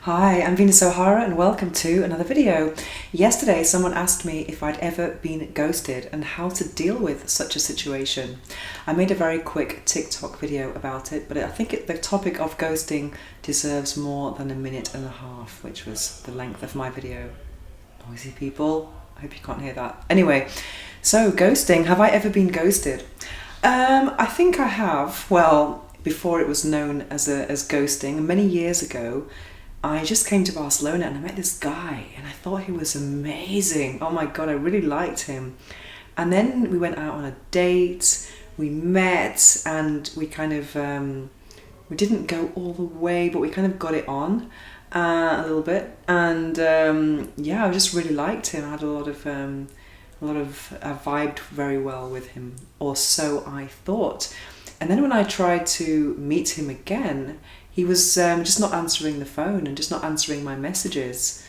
Hi, I'm Venus O'Hara and welcome to another video. Yesterday someone asked me if I'd ever been ghosted and how to deal with such a situation. I made a very quick TikTok video about it, but I think the topic of ghosting deserves more than a minute and a half, which was the length of my video. Noisy people, I hope you can't hear that. Anyway, so ghosting, have I ever been ghosted? I think I have. Well, before it was known as ghosting, many years ago, I just came to Barcelona and I met this guy and I thought he was amazing. Oh my God, I really liked him. And then we went out on a date, we met and we kind of, we didn't go all the way, but we kind of got it on a little bit. And yeah, I just really liked him. I had I vibed very well with him, or so I thought. And then when I tried to meet him again, he was just not answering the phone and just not answering my messages.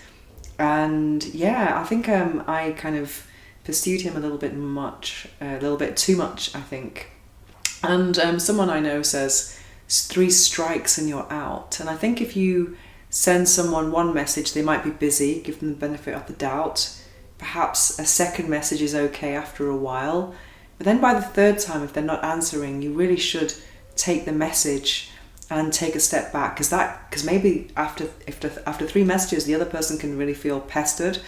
And yeah, I think I kind of pursued him a little bit too much, I think. And someone I know says, 3 strikes and you're out. And I think if you send someone one message, they might be busy, give them the benefit of the doubt. Perhaps a second message is okay after a while. But then by the third time, if they're not answering, you really should take the message and take a step back, because maybe after 3 messages the other person can really feel pestered.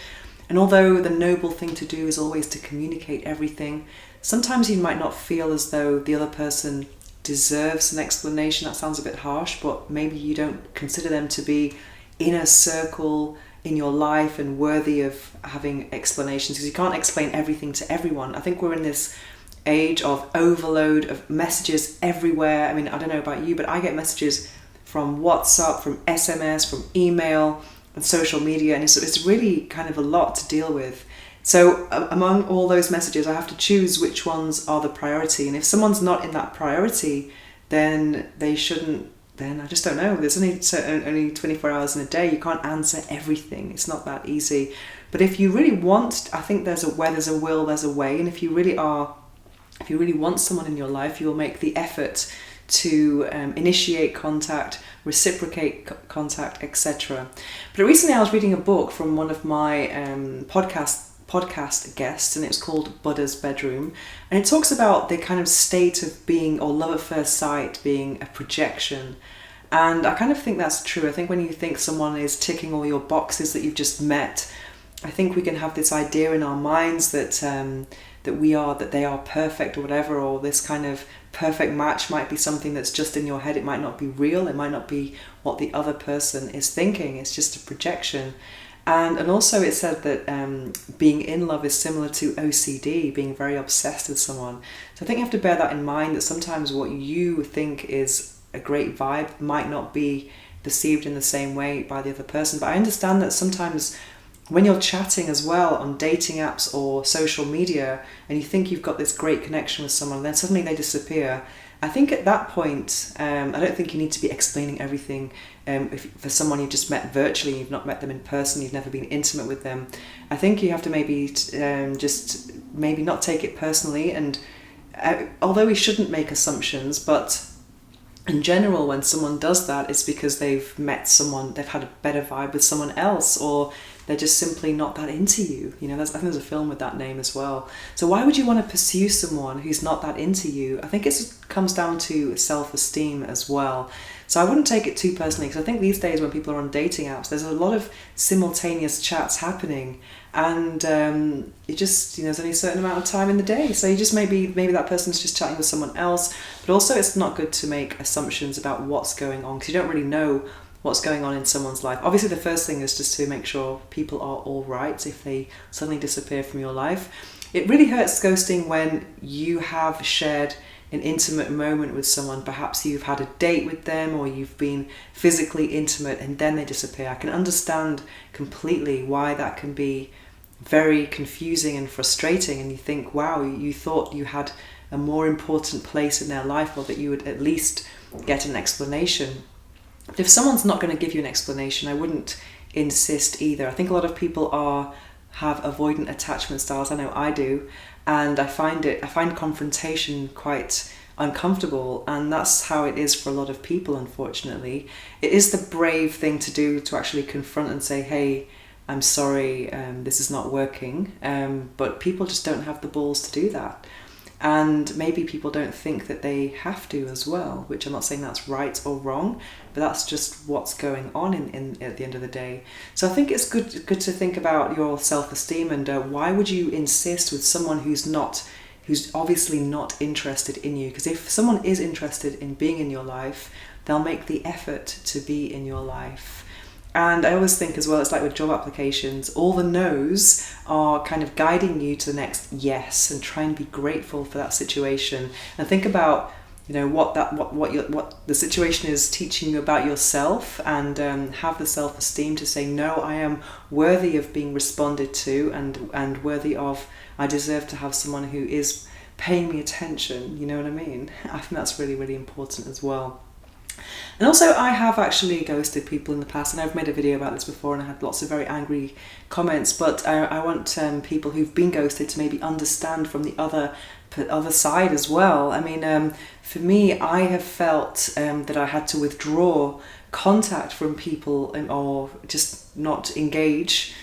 And although the noble thing to do is always to communicate everything, sometimes you might not feel as though the other person deserves an explanation. That sounds a bit harsh, but maybe you don't consider them to be in a circle in your life and worthy of having explanations, because you can't explain everything to everyone. I think we're in this age of overload of messages everywhere. I mean, I don't know about you, but I get messages from WhatsApp, from SMS, from email and social media, and it's really kind of a lot to deal with. So among all those messages, I have to choose which ones are the priority. And if someone's not in that priority, then they shouldn't. Then I just don't know. There's only 24 hours in a day. You can't answer everything. It's not that easy. But if you really want, I think where there's a will, there's a way. And if you really want someone in your life, you will make the effort to initiate contact, reciprocate contact, etc. But recently I was reading a book from one of my podcast guests, and it's called Buddha's Bedroom. And it talks about the kind of state of being, or love at first sight being, a projection. And I kind of think that's true. I think when you think someone is ticking all your boxes that you've just met, I think we can have this idea in our minds that they are perfect or whatever, or this kind of perfect match might be something that's just in your head. It might not be real. It might not be what the other person is thinking. It's just a projection. And also it said that being in love is similar to OCD, being very obsessed with someone. So I think you have to bear that in mind, that sometimes what you think is a great vibe might not be perceived in the same way by the other person. But I understand that sometimes when you're chatting as well on dating apps or social media and you think you've got this great connection with someone and then suddenly they disappear, I think at that point, I don't think you need to be explaining everything. For someone you've just met virtually, you've not met them in person, you've never been intimate with them, I think you have to maybe just maybe not take it personally. And although we shouldn't make assumptions, but in general, when someone does that, it's because they've met someone, they've had a better vibe with someone else, or they're just simply not that into you. You know, I think there's a film with that name as well. So why would you want to pursue someone who's not that into you? I think it comes down to self-esteem as well. So I wouldn't take it too personally, because I think these days when people are on dating apps, there's a lot of simultaneous chats happening, and it just, there's only a certain amount of time in the day. So you just maybe that person's just chatting with someone else. But also it's not good to make assumptions about what's going on, because you don't really know what's going on in someone's life. Obviously the first thing is just to make sure people are all right if they suddenly disappear from your life. It really hurts ghosting when you have shared an intimate moment with someone. Perhaps you've had a date with them or you've been physically intimate and then they disappear. I can understand completely why that can be very confusing and frustrating, and you think, wow, you thought you had a more important place in their life, or that you would at least get an explanation. But if someone's not going to give you an explanation, I wouldn't insist either. I think a lot of people have avoidant attachment styles. I know I do, and I find confrontation quite uncomfortable, and that's how it is for a lot of people, unfortunately. It is the brave thing to do, to actually confront and say, hey, I'm sorry, this is not working, but people just don't have the balls to do that. And maybe people don't think that they have to as well, which I'm not saying that's right or wrong, but that's just what's going on in at the end of the day. So I think it's good to think about your self-esteem, and why would you insist with someone who's obviously not interested in you? Because if someone is interested in being in your life, they'll make the effort to be in your life. And I always think as well, it's like with job applications, all the no's are kind of guiding you to the next yes, and try and be grateful for that situation, and think about, you know, what the situation is teaching you about yourself, and have the self-esteem to say, no, I am worthy of being responded to, and worthy of, I deserve to have someone who is paying me attention. You know what I mean? I think that's really, really important as well. And also, I have actually ghosted people in the past, and I've made a video about this before, and I had lots of very angry comments, but I want people who've been ghosted to maybe understand from the other side as well. I mean, for me, I have felt that I had to withdraw contact from people, or just not disengage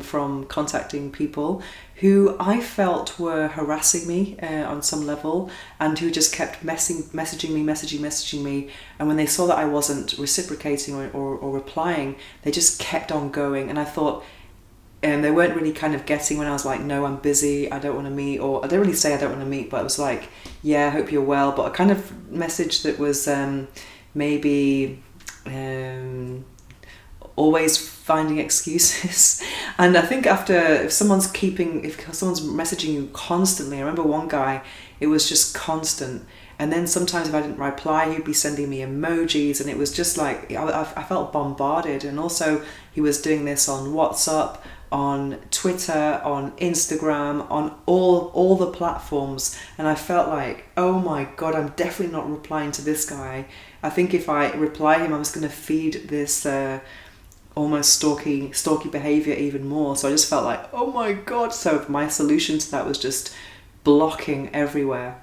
from contacting people who I felt were harassing me on some level, and who just kept messaging me, and when they saw that I wasn't reciprocating or replying, they just kept on going. And I thought, and they weren't really kind of getting when I was like, no, I'm busy, I don't want to meet, or I don't really say I don't want to meet, but I was like, yeah, I hope you're well, but a kind of message that was maybe always finding excuses. And I think if someone's messaging you constantly, I remember one guy, it was just constant, and then sometimes if I didn't reply, he'd be sending me emojis, and it was just like, I felt bombarded. And also he was doing this on WhatsApp, on Twitter, on Instagram, on all the platforms, and I felt like, oh my god, I'm definitely not replying to this guy. I think if I reply him, I'm just going to feed this almost stalky behavior even more. So I just felt like, oh my god. So my solution to that was just blocking everywhere.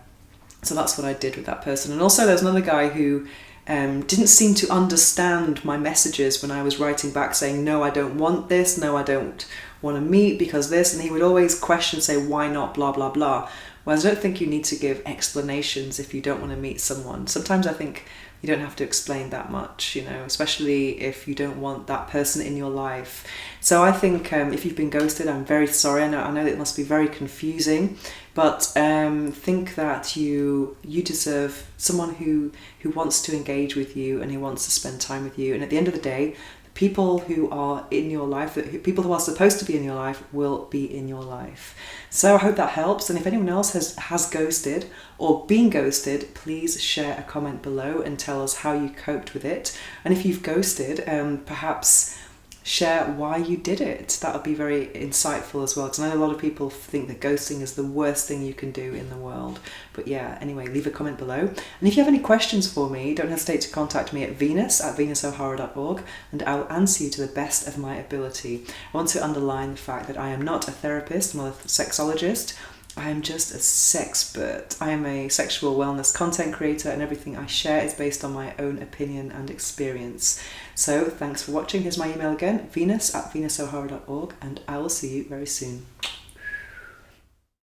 So that's what I did with that person. And also there's another guy who didn't seem to understand my messages when I was writing back saying, no, I don't want this, no, I don't want to meet because this, and he would always question, say, why not, blah blah blah. Whereas I don't think you need to give explanations if you don't want to meet someone. Sometimes I think you don't have to explain that much, you know, especially if you don't want that person in your life. So I think if you've been ghosted, I'm very sorry. I know that it must be very confusing, but think that you deserve someone who wants to engage with you and who wants to spend time with you. And at the end of the day, people who are in your life, people who are supposed to be in your life, will be in your life. So I hope that helps. And if anyone else has ghosted or been ghosted, please share a comment below and tell us how you coped with it. And if you've ghosted, perhaps share why you did it. That would be very insightful as well, because I know a lot of people think that ghosting is the worst thing you can do in the world. But yeah, anyway, leave a comment below. And if you have any questions for me, don't hesitate to contact me at venus@venusohara.org, and I'll answer you to the best of my ability. I want to underline the fact that I am not a therapist, I'm not a sexologist. I am just a sexpert. I am a sexual wellness content creator, and everything I share is based on my own opinion and experience. So thanks for watching. Here's my email again, venus@venusohara.org, and I will see you very soon.